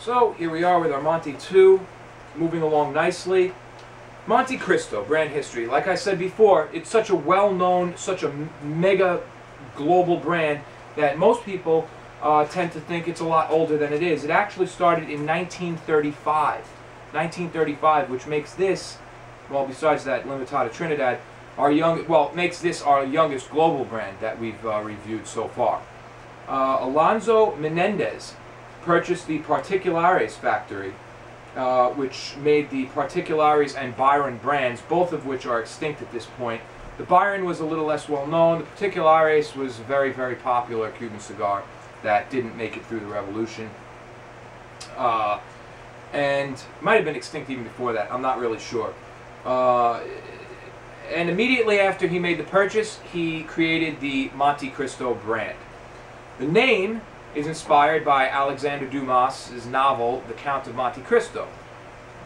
So here we are with our Monte 2, moving along nicely. Monte Cristo, brand history. Like I said before, it's such a well-known, such a mega global brand that most people tend to think it's a lot older than it is. It actually started in 1935. 1935, which makes this, well, besides that Limitada Trinidad, makes this our youngest global brand that we've reviewed so far. Alonso Menendez purchased the Particulares factory, which made the Particulares and Byron brands, both of which are extinct at this point. The Byron was a little less well known. The Particulares was a very, very popular Cuban cigar that didn't make it through the revolution. And might have been extinct even before that, I'm not really sure. And immediately after he made the purchase, he created the Monte Cristo brand. The name is inspired by Alexandre Dumas' novel, The Count of Monte Cristo.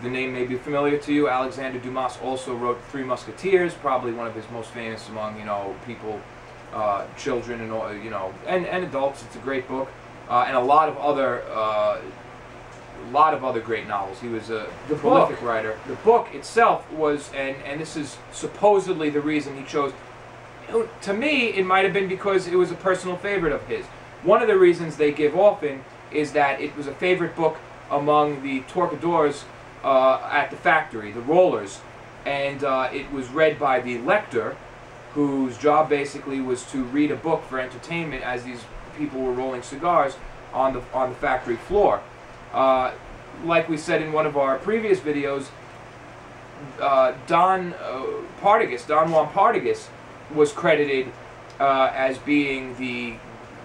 The name may be familiar to you. Alexandre Dumas also wrote Three Musketeers, probably one of his most famous among, people, children and all, and adults. It's a great book, and a lot of other great novels. He was a prolific writer. The book itself was, and this is supposedly the reason he chose. To me, it might have been because it was a personal favorite of his. One of the reasons they give often is that it was a favorite book among the torcadores at the factory, the rollers, and it was read by the lector, whose job basically was to read a book for entertainment as these people were rolling cigars on the factory floor. Like we said in one of our previous videos, Don Juan Partagas was credited as being the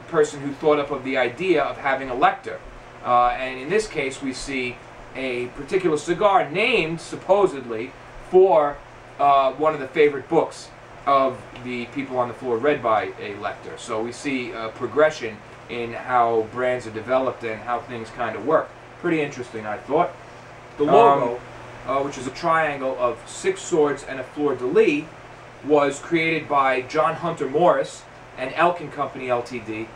person who thought up of the idea of having a lector. And in this case, we see a particular cigar named, supposedly, for one of the favorite books of the people on the floor, read by a lector. So we see a progression in how brands are developed and how things kind of work. Pretty interesting, I thought. The logo, which is a triangle of 6 swords and a fleur-de-lis, was created by John Hunter Morris and Elkin Company Ltd.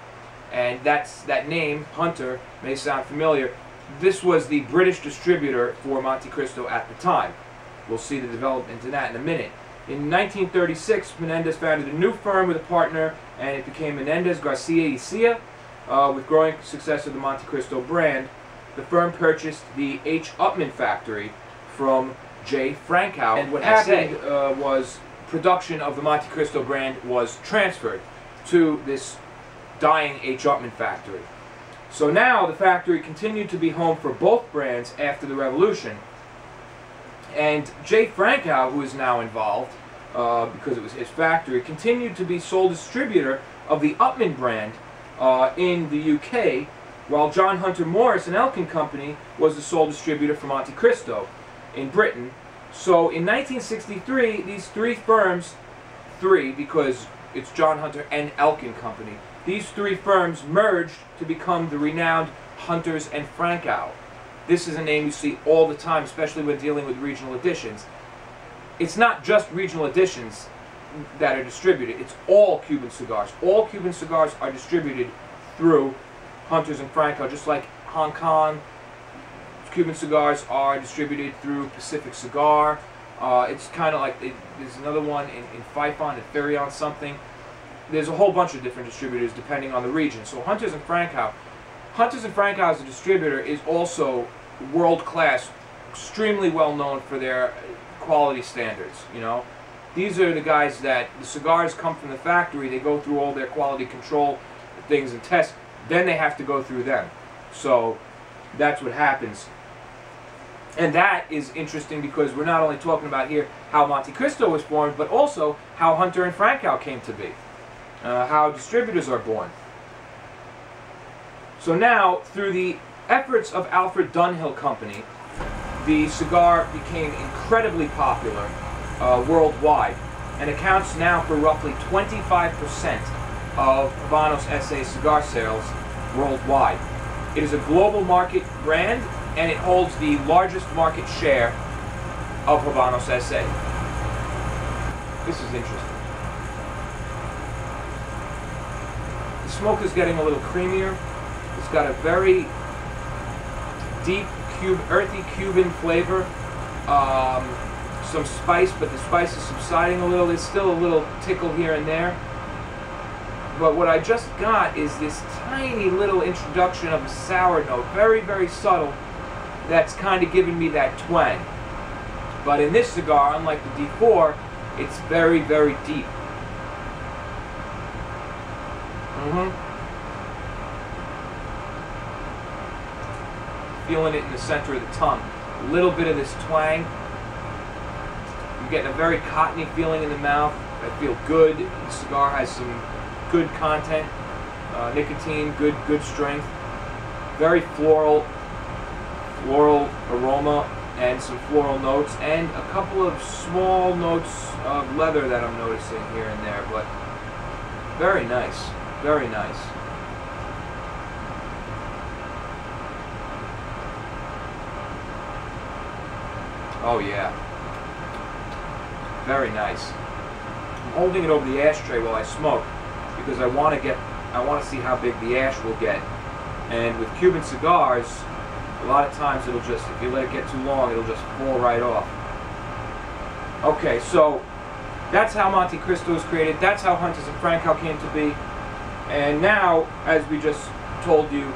And that name, Hunter, may sound familiar. This was the British distributor for Monte Cristo at the time. We'll see the development in that in a minute. In 1936, Menendez founded a new firm with a partner, and it became Menendez Garcia y Cia. With growing success of the Monte Cristo brand, the firm purchased the H. Upmann factory from J. Frankow. And what happened was production of the Monte Cristo brand was transferred to this dying H. Upmann factory. So now the factory continued to be home for both brands after the revolution. And J. Frankow, who is now involved, because it was his factory, continued to be sole distributor of the Upmann brand in the UK, while John Hunter Morris and Elkin Company was the sole distributor for Monte Cristo in Britain. So in 1963, these three firms, because it's John Hunter and Elkin Company, these three firms merged to become the renowned Hunters and Frankow. This is a name you see all the time, especially when dealing with regional editions. It's not just regional editions that are distributed, it's all Cuban cigars. All Cuban cigars are distributed through Hunters and Frankow, just like Hong Kong. Cuban cigars are distributed through Pacific Cigar. It's kind of like, there's another one in Phaifon and Ferion something. There's a whole bunch of different distributors depending on the region. So Hunters and Frankow as a distributor is also world-class, extremely well known for their quality standards. These are the guys that the cigars come from the factory, they go through all their quality control things and tests, then they have to go through them. So that's what happens. And that is interesting because we're not only talking about here how Monte Cristo was formed, but also how Hunter and Frankow came to be, how distributors are born. So now, through the efforts of Alfred Dunhill Company, the cigar became incredibly popular worldwide and accounts now for roughly 25% of Habanos SA cigar sales worldwide. It is a global market brand, and it holds the largest market share of Habanos SA. This is interesting. The smoke is getting a little creamier. It's got a very deep, earthy Cuban flavor. Some spice, but the spice is subsiding a little. There's still a little tickle here and there. But what I just got is this tiny little introduction of a sour note, very, very subtle, that's kind of giving me that twang. But in this cigar, unlike the D4, it's very, very deep. Feeling it in the center of the tongue. A little bit of this twang. I'm getting a very cottony feeling in the mouth. I feel good. The cigar has some good content, nicotine, good strength. Very floral aroma and some floral notes, and a couple of small notes of leather that I'm noticing here and there. But very nice, very nice. Oh yeah. Very nice. I'm holding it over the ashtray while I smoke because I want to see how big the ash will get. And with Cuban cigars, a lot of times it'll just, if you let it get too long, it'll just fall right off. Okay, so that's how Monte Cristo was created. That's how Hunters and Francois came to be. And now, as we just told you,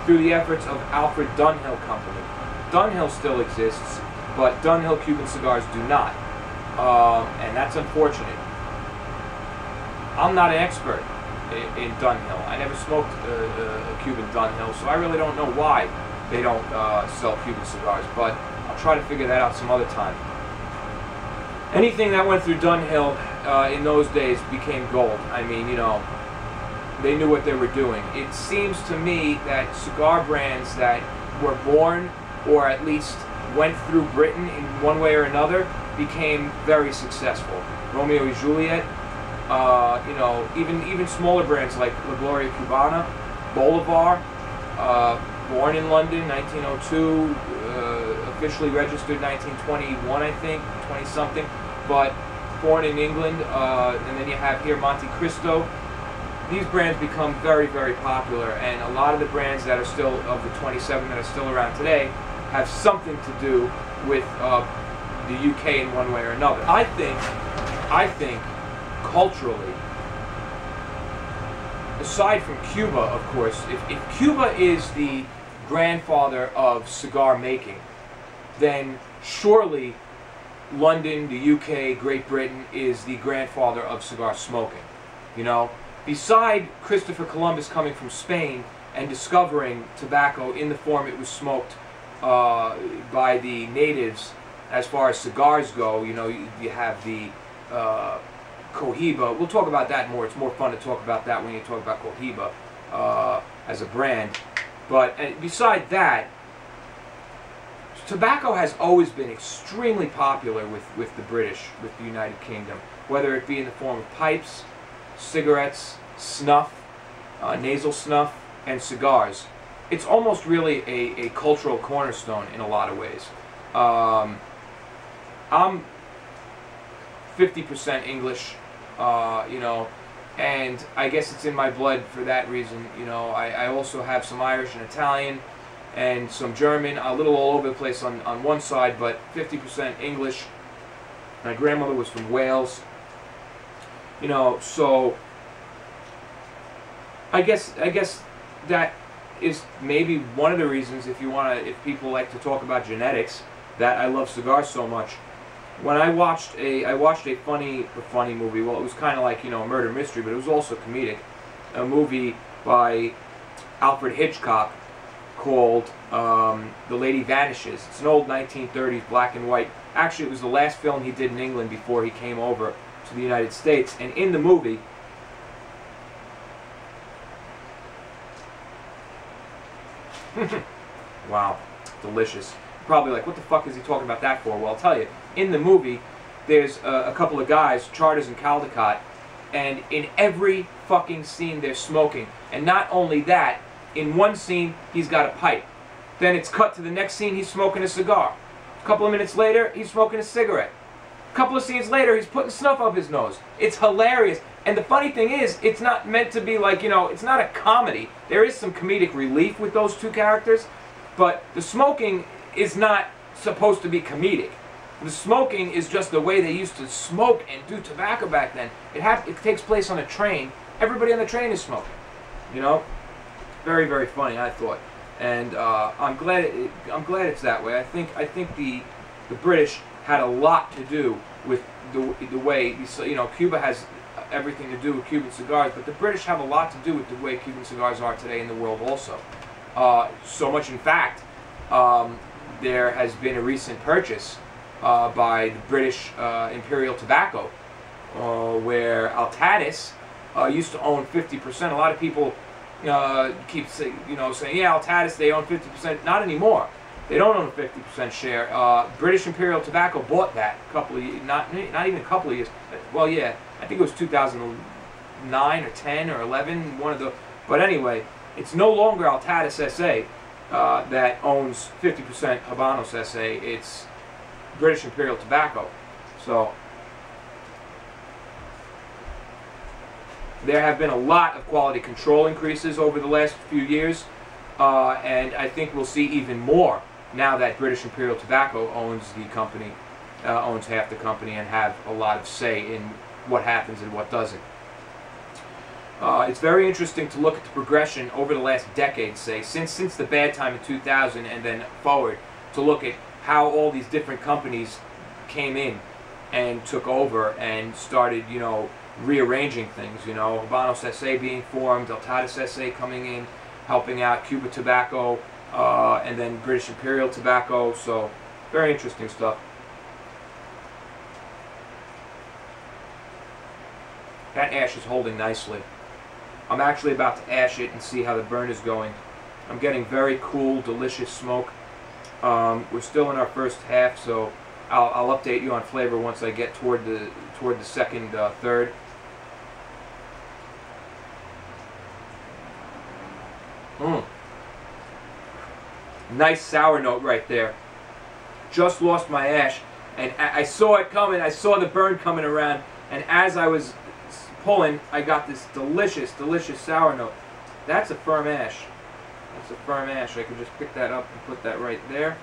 through the efforts of Alfred Dunhill Company. Dunhill still exists, but Dunhill Cuban cigars do not. And that's unfortunate. I'm not an expert in Dunhill. I never smoked a Cuban Dunhill, so I really don't know why they don't sell Cuban cigars, but I'll try to figure that out some other time. Anything that went through Dunhill in those days became gold. I mean, you know, they knew what they were doing. It seems to me that cigar brands that were born, or at least went through Britain in one way or another, became very successful. Romeo and Juliet, you know, even smaller brands like La Gloria Cubana, Bolivar, born in London, 1902, officially registered 1921, I think, 20-something, but born in England, and then you have here Monte Cristo. These brands become very, very popular, and a lot of the brands that are still, of the 27 that are still around today, have something to do with the UK in one way or another. I think culturally, aside from Cuba, of course, if Cuba is the grandfather of cigar making, then surely London, the UK, Great Britain is the grandfather of cigar smoking. You know, beside Christopher Columbus coming from Spain and discovering tobacco in the form it was smoked by the natives, as far as cigars go, you know, you have the Cohiba. We'll talk about that more. It's more fun to talk about that when you talk about Cohiba as a brand. But beside that, tobacco has always been extremely popular with the British, with the United Kingdom, whether it be in the form of pipes, cigarettes, snuff, nasal snuff, and cigars. It's almost really a cultural cornerstone in a lot of ways. I'm 50% English, you know, and I guess it's in my blood for that reason. You know, I also have some Irish and Italian and some German, a little all over the place on one side, but 50% English. My grandmother was from Wales, you know, so I guess that is maybe one of the reasons, if people like to talk about genetics, that I love cigars so much. When I watched a funny movie, well, it was kind of like, you know, a murder mystery, but it was also comedic, a movie by Alfred Hitchcock called The Lady Vanishes. It's an old 1930s black and white. Actually, it was the last film he did in England before he came over to the United States. And in the movie, wow, delicious. Probably like, what the fuck is he talking about that for? Well, I'll tell you. In the movie, there's a couple of guys, Charters and Caldecott, and in every fucking scene they're smoking. And not only that, in one scene, he's got a pipe. Then it's cut to the next scene, he's smoking a cigar. A couple of minutes later, he's smoking a cigarette. A couple of scenes later, he's putting snuff up his nose. It's hilarious. And the funny thing is, it's not meant to be like, you know, it's not a comedy. There is some comedic relief with those two characters, But the smoking is not supposed to be comedic. The smoking is just the way they used to smoke and do tobacco back then. It takes place on a train. Everybody on the train is smoking. You know, very, very funny, I thought, and I'm glad it's that way. I think the British had a lot to do with the way, you know, Cuba has everything to do with Cuban cigars, but the British have a lot to do with the way Cuban cigars are today in the world also. So much, in fact, there has been a recent purchase by the British Imperial Tobacco, where Altadis used to own 50%. A lot of people keep saying, yeah, Altadis, they own 50%. Not anymore. They don't own a 50% share. British Imperial Tobacco bought that a couple of years, not even a couple of years. Well, yeah, I think it was 2009 or 10 or 11, one of the. But anyway, it's no longer Altadis SA that owns 50% Habanos SA. It's British Imperial Tobacco. So there have been a lot of quality control increases over the last few years, and I think we'll see even more now that British Imperial Tobacco owns the company, owns half the company, and have a lot of say in what happens and what doesn't. It's very interesting to look at the progression over the last decade, say, since the bad time in 2000 and then forward, to look at how all these different companies came in and took over and started, rearranging things. Habanos SA being formed, Altadis SA coming in, helping out Cuba Tobacco, and then British Imperial Tobacco. So, very interesting stuff. That ash is holding nicely. I'm actually about to ash it and see how the burn is going. I'm getting very cool, delicious smoke. We're still in our first half, so I'll update you on flavor once I get toward the second third. Nice sour note right there. Just lost my ash, and I saw it coming. I saw the burn coming around, and as I was pulling, I got this delicious, delicious sour note. That's a firm ash. That's a firm ash. I could just pick that up and put that right there.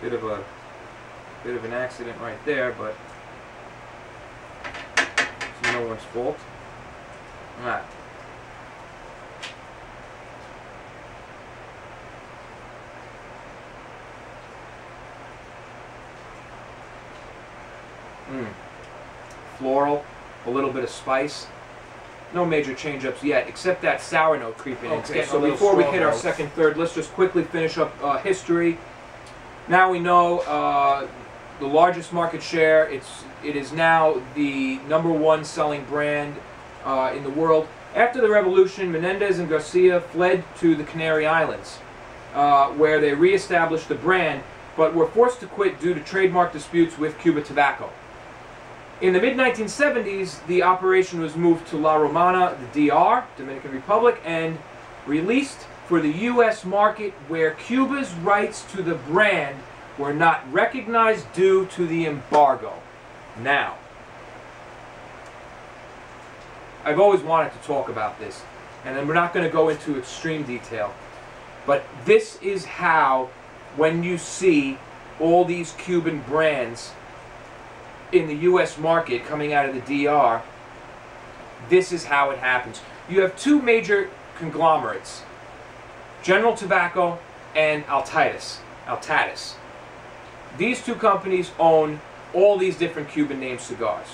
Bit of an accident right there, but it's no one's fault. All right. Floral, a little bit of spice. No major change-ups yet, except that sour note creeping in. Okay, so before we hit our second third, let's just quickly finish up history. Now we know the largest market share. It is now the #1 selling brand in the world. After the revolution, Menendez and Garcia fled to the Canary Islands, where they re-established the brand, but were forced to quit due to trademark disputes with Cuba Tobacco. In the mid-1970s, the operation was moved to La Romana, the DR, Dominican Republic, and released for the U.S. market, where Cuba's rights to the brand were not recognized due to the embargo. Now, I've always wanted to talk about this, and then we're not going to go into extreme detail, but this is how, when you see all these Cuban brands in the U.S. market coming out of the DR, this is how it happens. You have two major conglomerates, General Tobacco and Altadis. These two companies own all these different Cuban name cigars.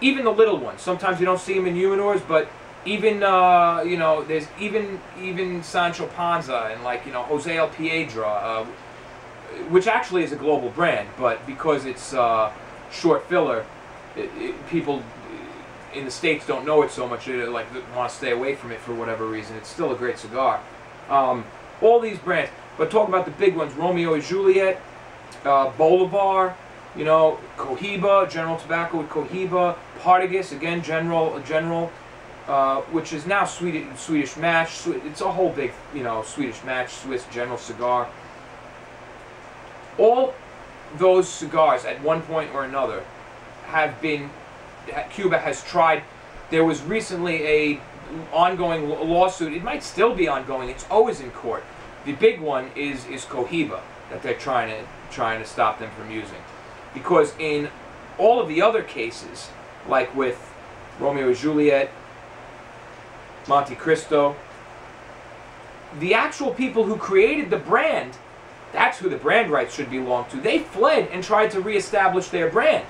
Even the little ones. Sometimes you don't see them in humidors, but even there's even Sancho Panza and Jose El Piedra, which actually is a global brand, but because it's short filler, people in the States don't know it so much. They want to stay away from it for whatever reason. It's still a great cigar. All these brands, but talk about the big ones: Romeo and Juliet, Bolivar, Cohiba, General Tobacco with Cohiba, Partagas, again General, which is now Swedish Match. It's a whole big, Swedish Match, Swiss General cigar. All those cigars at one point or another have been, Cuba has tried. There was recently a ongoing lawsuit. It might still be ongoing. It's always in court, The big one is Cohiba that they're trying to stop them from using, because in all of the other cases, like with Romeo and Juliet, Monte Cristo, the actual people who created the brand, that's who the brand rights should belong to. They fled and tried to reestablish their brand.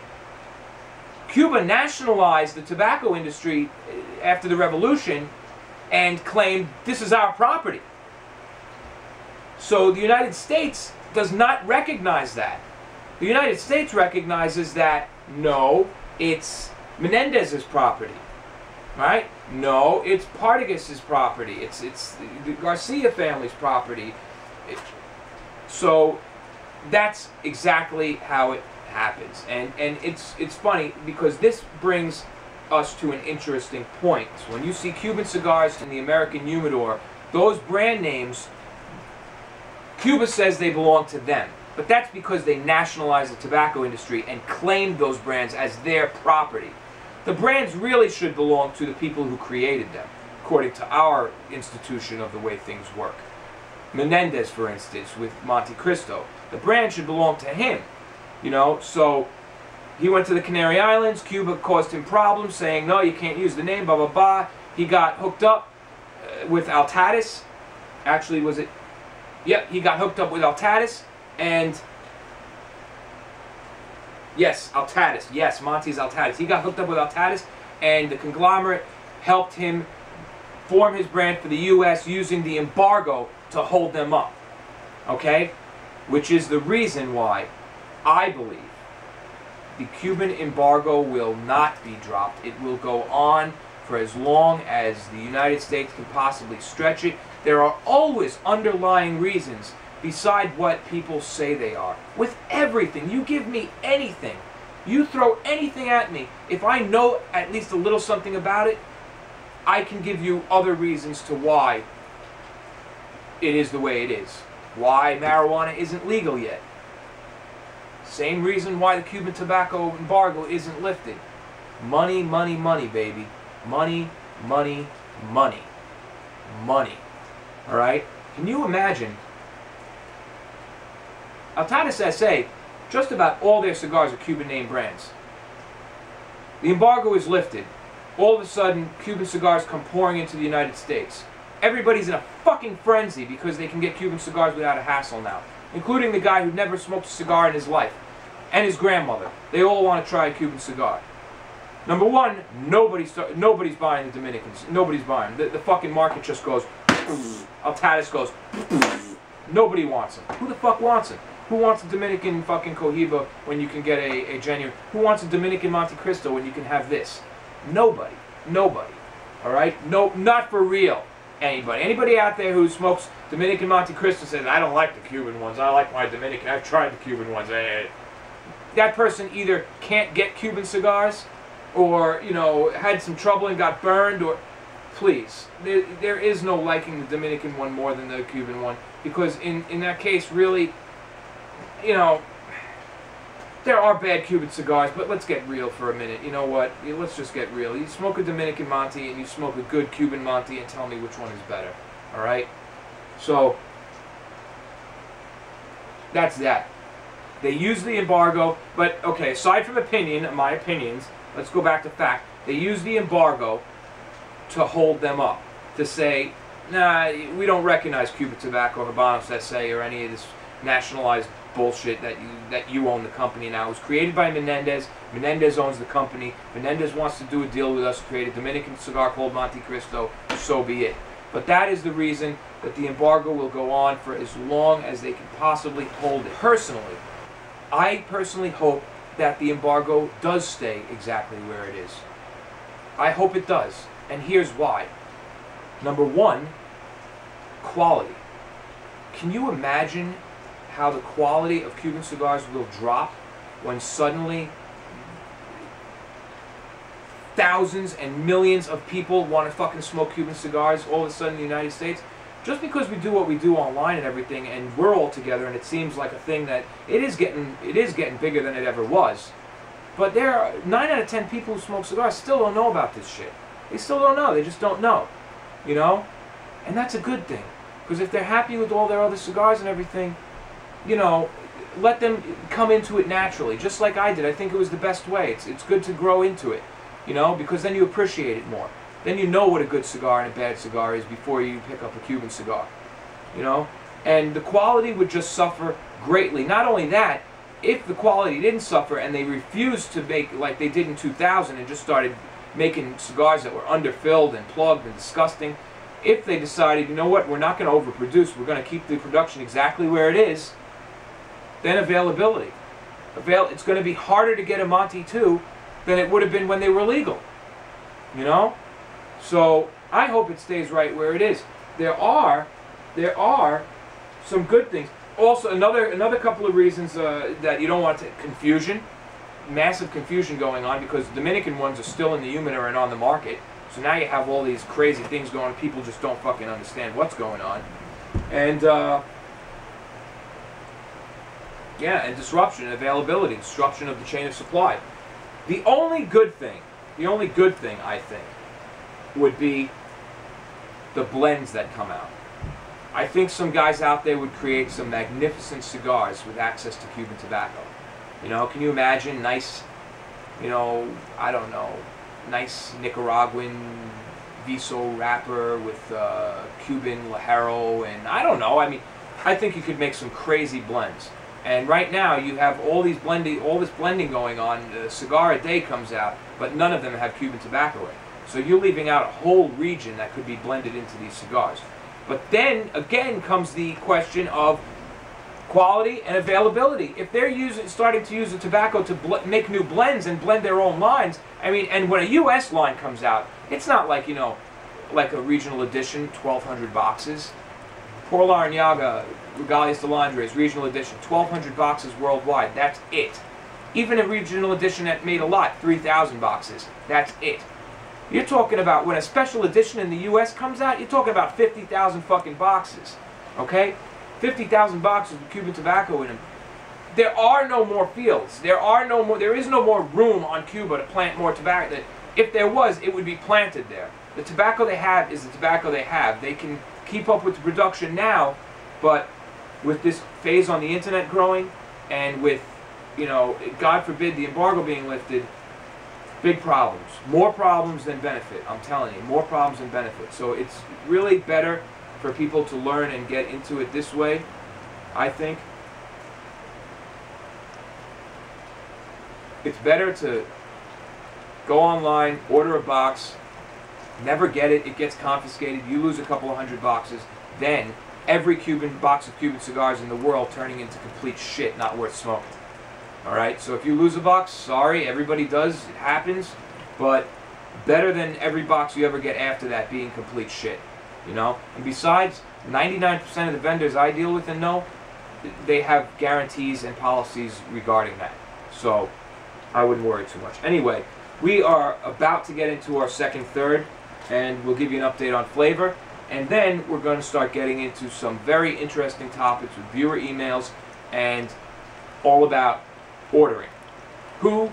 Cuba nationalized the tobacco industry after the revolution and claimed this is our property. So the United States does not recognize that. The United States recognizes that, no, it's Menendez's property, right? No, it's Partagas's property. It's the Garcia family's property. So that's exactly how it happens. And it's funny because this brings us to an interesting point. So when you see Cuban cigars in the American Humidor, those brand names, Cuba says they belong to them. But that's because they nationalized the tobacco industry and claimed those brands as their property. The brands really should belong to the people who created them, according to our institution of the way things work. Menendez, for instance, with Monte Cristo, the brand should belong to him. You know, so he went to the Canary Islands. Cuba caused him problems, saying, no, you can't use the name, blah, blah, blah. He got hooked up with Altadis. Actually, was it? Yep, he got hooked up with Altadis. And, yes, Altadis. Yes, Monte's Altadis. He got hooked up with Altadis, and the conglomerate helped him form his brand for the U.S. using the embargo to hold them up. Okay? Which is the reason why I believe the Cuban embargo will not be dropped. It will go on for as long as the United States can possibly stretch it. There are always underlying reasons beside what people say they are. With everything, you give me anything, you throw anything at me, if I know at least a little something about it, I can give you other reasons to why it is the way it is. Why marijuana isn't legal yet. Same reason why the Cuban tobacco embargo isn't lifted. Money, money, money, baby. Money, money, money. Money. Alright? Can you imagine? Altadis SA, just about all their cigars are Cuban name brands. The embargo is lifted. All of a sudden, Cuban cigars come pouring into the United States. Everybody's in a fucking frenzy because they can get Cuban cigars without a hassle now. Including the guy who never smoked a cigar in his life. And his grandmother. They all want to try a Cuban cigar. Number one, nobody's buying the Dominicans. Nobody's buying them. The fucking market just goes... Altadis goes... Nobody wants them. Who the fuck wants them? Who wants a Dominican fucking Cohiba when you can get a genuine... Who wants a Dominican Monte Cristo when you can have this? Nobody. Nobody. Alright? No, not for real. Anybody. Anybody out there who smokes Dominican Monte Cristo says, I don't like the Cuban ones. I like my Dominican. I've tried the Cuban ones. That person either can't get Cuban cigars or, you know, had some trouble and got burned, or... Please. There is no liking the Dominican one more than the Cuban one. Because in that case, really, you know, there are bad Cuban cigars, but let's get real for a minute. You know what? Let's just get real. You smoke a Dominican Monte and you smoke a good Cuban Monte and tell me which one is better. Alright? So, that's that. They use the embargo, but, okay, aside from my opinions, let's go back to fact. They use the embargo to hold them up. To say, nah, we don't recognize Cuban Tobacco, Habanos SA, or any of this nationalized bullshit that you own the company now. It was created by Menendez. Menendez owns the company. Menendez wants to do a deal with us to create a Dominican cigar called Monte Cristo. So be it. But that is the reason that the embargo will go on for as long as they can possibly hold it. I personally hope that the embargo does stay exactly where it is. I hope it does. And here's why. Number one, quality. Can you imagine how the quality of Cuban cigars will drop when suddenly thousands and millions of people want to fucking smoke Cuban cigars all of a sudden in the United States? Just because we do what we do online and everything, and we're all together, and it seems like a thing that it is getting bigger than it ever was. But there are 9 out of 10 people who smoke cigars still don't know about this shit. They still don't know. They just don't know. You know? And that's a good thing. Because if they're happy with all their other cigars and everything, you know, let them come into it naturally, just like I did. I think it was the best way. It's good to grow into it, you know, because then you appreciate it more. Then you know what a good cigar and a bad cigar is before you pick up a Cuban cigar, you know. And the quality would just suffer greatly. Not only that, if the quality didn't suffer and they refused to make like they did in 2000 and just started making cigars that were underfilled and plugged and disgusting, if they decided, you know what, we're not going to overproduce, we're going to keep the production exactly where it is, then availability. It's going to be harder to get a Monte 2 than it would have been when they were legal, you know. So I hope it stays right where it is. There are some good things. Also, another couple of reasons that you don't want confusion, massive confusion going on, because Dominican ones are still in the humidor and on the market. So now you have all these crazy things going on. People just don't fucking understand what's going on. And yeah, and disruption, availability, disruption of the chain of supply. The only good thing I think would be the blends that come out. I think some guys out there would create some magnificent cigars with access to Cuban tobacco. You know, can you imagine nice, you know, I don't know, nice Nicaraguan Viso wrapper with Cuban Ligero, and I don't know. I mean, I think you could make some crazy blends. And right now you have all this blending going on. A cigar a day comes out, but none of them have Cuban tobacco in. So you're leaving out a whole region that could be blended into these cigars. But then again comes the question of quality and availability. If they're starting to use the tobacco to make new blends and blend their own lines, I mean, and when a U.S. line comes out, it's not like, you know, like a regional edition, 1,200 boxes. Por Larrañaga, Regalias de Londres, regional edition, 1,200 boxes worldwide. That's it. Even a regional edition that made a lot, 3,000 boxes. That's it. You're talking about when a special edition in the U.S. comes out, you're talking about 50,000 fucking boxes. Okay? 50,000 boxes with Cuban tobacco in them. There are no more fields. There is no more room on Cuba to plant more tobacco. If there was, it would be planted there. The tobacco they have is the tobacco they have. They can keep up with the production now, but with this phase on the internet growing, and with, you know, God forbid the embargo being lifted, big problems. More problems than benefit, I'm telling you. More problems than benefit. So it's really better for people to learn and get into it this way, I think. It's better to go online, order a box, never get it, it gets confiscated, you lose a couple of hundred boxes, then every box of Cuban cigars in the world turning into complete shit, not worth smoking. Alright, so if you lose a box, sorry, everybody does, it happens, but better than every box you ever get after that being complete shit, you know? And besides, 99% of the vendors I deal with and know, they have guarantees and policies regarding that. So, I wouldn't worry too much. Anyway, we are about to get into our second third, and we'll give you an update on flavor, and then we're going to start getting into some very interesting topics with viewer emails and all about ordering. Who,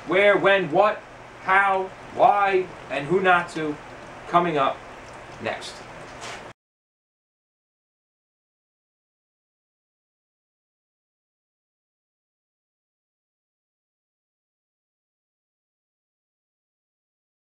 where, when, what, how, why, and who not to, coming up next.